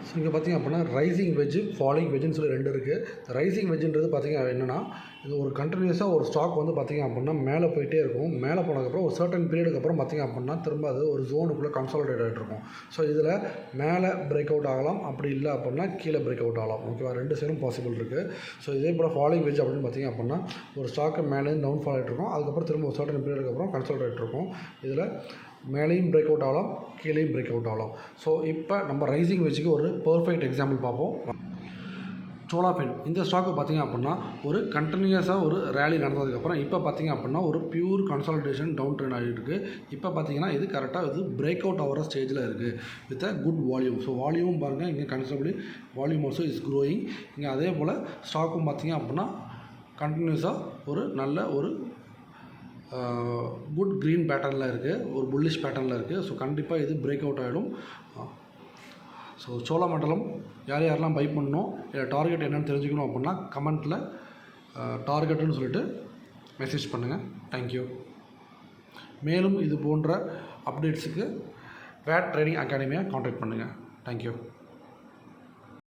So இங்கே பார்த்திங்க அப்படின்னா ரைசிங் வெஜ்ஜு ஃபாலிங் வெஜ்ஜுன்னு சொல்லி 2 இருக்குது. ரைசிங் வெஜ்ஜுன்றது பார்த்திங்க என்னென்னா இது ஒரு கண்டினியூஸாக ஒரு ஸ்டாக் வந்து பார்த்திங்க அப்படின்னா மேலே போயிட்டே இருக்கும். மேலே போனதுக்கப்புறம் ஒரு சர்டன் பீரியடுக்கு அப்புறம் பார்த்திங்க அப்படின்னா திரும்ப அது ஒரு ஜோனுக்குள்ளே கன்சாலிடேட் ஆகிட்டு இருக்கும். ஸோ இதில் மேலே பிரேக் அவுட் ஆகலாம், அப்படி இல்லை அப்படின்னா கீழே பிரேக் அவுட் ஆகலாம். ஓகேவா, 2 சைடும் பாசிபிள் இருக்குது. ஸோ இதே போல் ஃபாலிங் வெஜ் அப்படின்னு பார்த்திங்க அப்படின்னா ஒரு ஸ்டாக்கு மேலேருந்து டவுன் ஃபால் ஆகிட்டு இருக்கும். அதுக்கப்புறம் திரும்ப ஒரு சர்டன் பீரியடுக்கு அப்புறம் கன்சாலிடேட் இருக்கும். இதில் மேலேயும் பிரேக் அவுட் ஆகலாம், கீழேயும் பிரேக் அவுட் ஆகலாம். ஸோ இப்போ நம்ம ரைசிங் வெஜ்ஜுக்கு ஒரு பர்ஃபெக்ட் எக்ஸாம்பிள் பார்ப்போம். சோலாஃபின் இந்த ஸ்டாக்கு பார்த்திங்க அப்படின்னா ஒரு கண்டினியூஸாக ஒரு ரேலி நடந்ததுக்கப்புறம் இப்போ பார்த்திங்க அப்படின்னா ஒரு பியூர் கன்சாலிடேஷன் டவுன் ட்ரெண்ட் ஆகிட்டு இருக்குது. இப்போ பார்த்திங்கன்னா இது கரெக்டாக இது பிரேக் அவுட் ஆகிற ஸ்டேஜில் இருக்குது with a good volume. So volume பாருங்கள், இங்கே கன்சிடபிளி வால்யூம் ஆல்சோ இஸ் க்ரோயிங். இங்கே அதே போல் ஸ்டாக்கும் பார்த்திங்க அப்படின்னா கண்டினியூஸாக ஒரு நல்ல ஒரு குட் க்ரீன் பேட்டர்னில் இருக்குது, ஒரு புல்லிஷ் பேட்டர்னில் இருக்குது. ஸோ கண்டிப்பாக இது பிரேக் அவுட் ஆகிடும். ஸோ சோழமண்டலம் யாரெல்லாம் பை பண்ணணும் இல்லை டார்கெட் என்னென்னு தெரிஞ்சுக்கணும் அப்படின்னா கமெண்ட்டில் டார்கெட்டுன்னு சொல்லிட்டு மெசேஜ் பண்ணுங்கள். தேங்க்யூ. மேலும் இது போன்ற அப்டேட்ஸுக்கு வேட் ட்ரேடிங் அகாடமியை காண்டாக்ட் பண்ணுங்கள். தேங்க்யூ.